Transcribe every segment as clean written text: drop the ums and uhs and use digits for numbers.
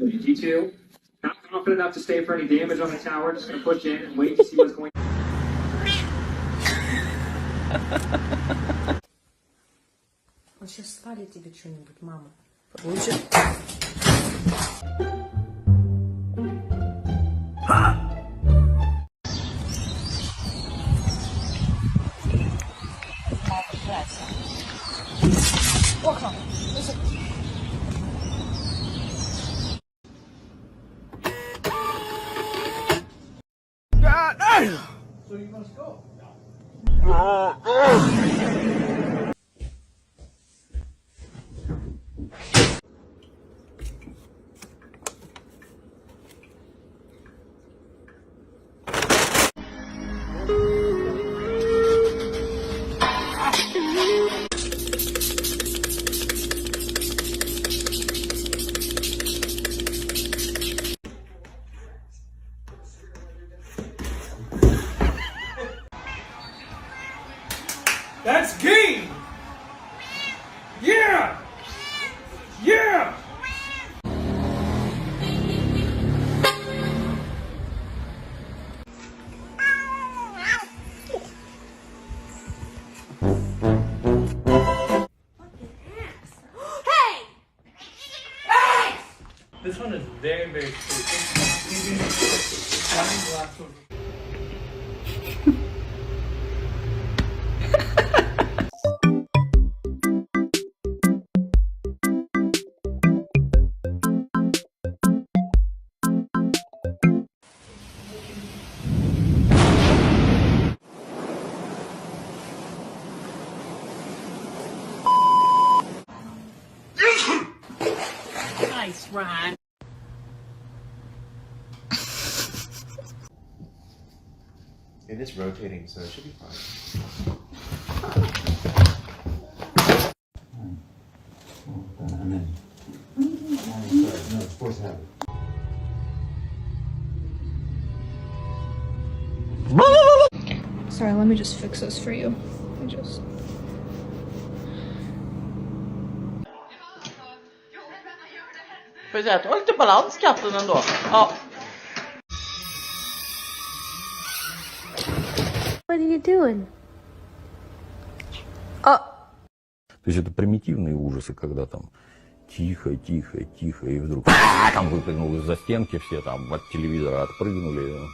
G2. Not confident enough to stay for any damage on the tower. Just going to push in and wait to see what's going on. Он сейчас свалит тебе что-нибудь, мама. Получит? Окна. So you must go. That's game! Yeah! Yeah! This one is very, very sweet. Nice, Ron. It is rotating, so it should be fine. I'm in. Sorry, no, it's force habit. Sorry, let me just fix this for you. Får jag säga att du har lite balans, katten, ändå. Ja. What are you doing? То есть это примитивные ужасы, когда там тихо, тихо, тихо, и вдруг там выпрыгнул из-за стенки, все там от телевизора отпрыгнули.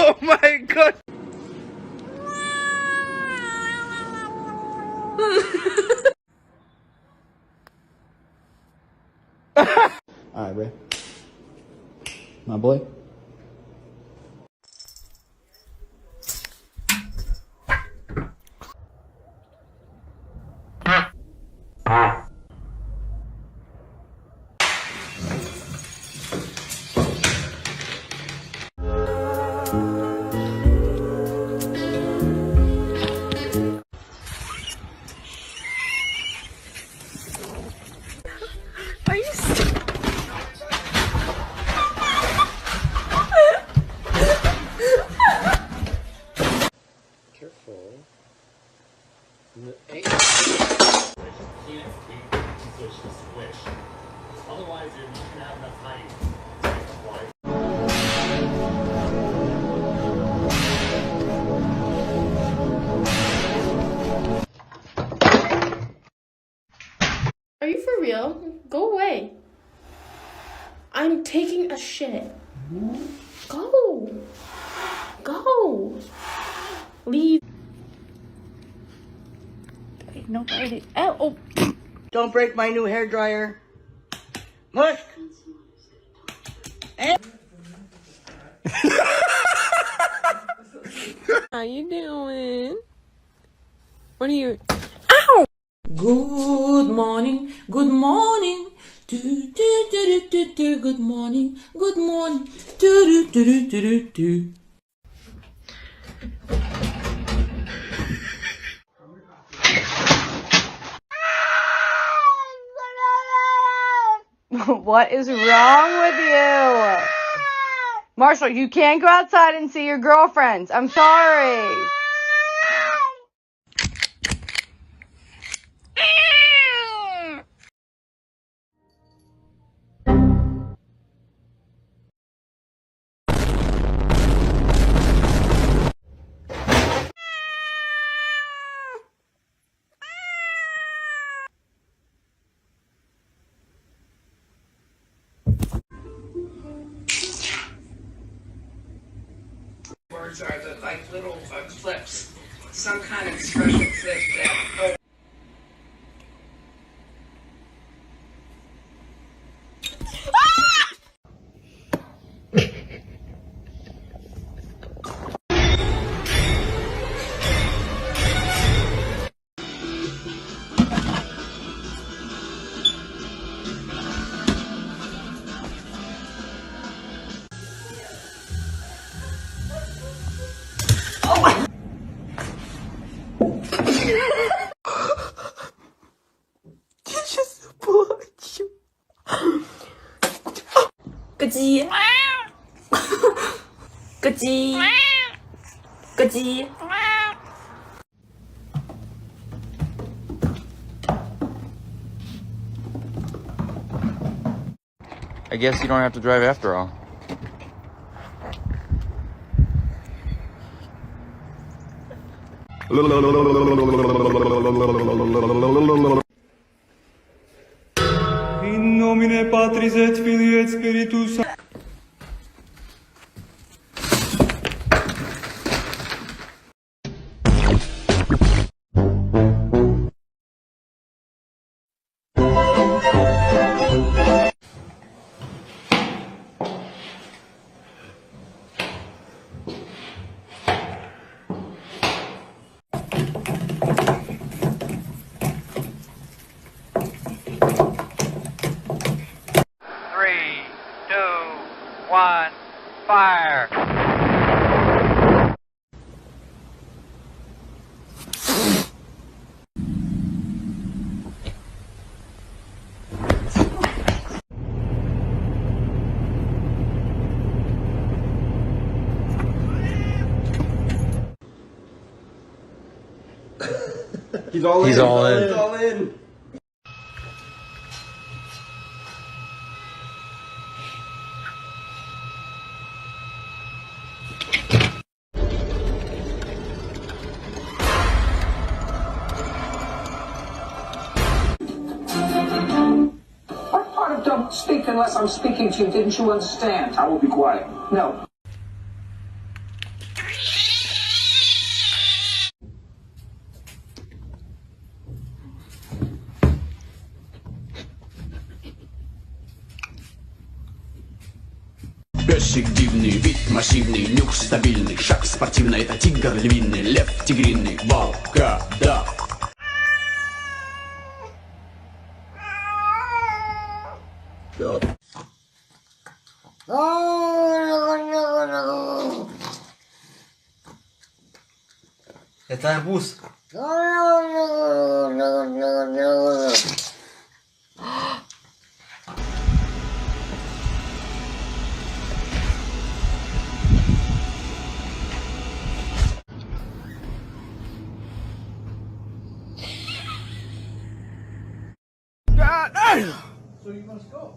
Oh my god! Alright, Ray. My boy. Otherwise, you're not going to have enough height. Are you for real? Go away. I'm taking a shit. Go. Go. Leave. Nobody. Oh. Don't break my new hair dryer. Mush. How you doing? What are you? Good morning, good morning. Do, do, do, do, do, do. Good morning, good morning. Do, do, do, do, do, do. What is wrong with you? Marshall, you can't go outside and see your girlfriends. I'm sorry. Words are the, like little clips, some kind of expression clip that.咯叽，咯叽，咯叽。I guess you don't have to drive after all. In nomine Patris et Filii et Spiritus Sancti. Fire! He's all in. He's all in. He's all in. What part of don't speak unless I'm speaking to you? Didn't you understand? I will be quiet. No. Песик дивный, вид массивный, нюх стабильный, шаг спортивный, это тигр львиный, лев тигриный, волкодав. Это арбуз. So you must go.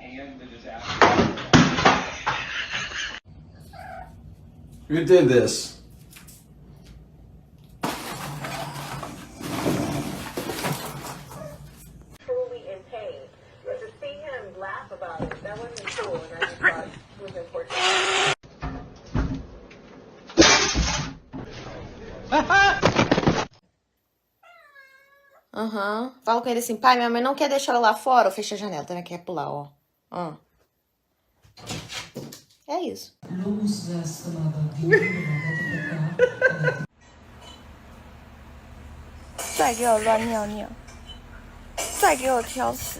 And the disaster. You did this. Truly in pain. But to see him laugh about it, that wasn't cool, and I just thought it was important. Aham. Fala com ele assim, pai, minha mãe não quer deixar ela lá fora. Ou fecha a janela, também quer pular, ó. É isso.再给我乱尿尿，再给我挑食，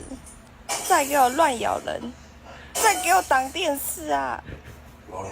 再给我乱咬人，再给我挡电视啊！老了。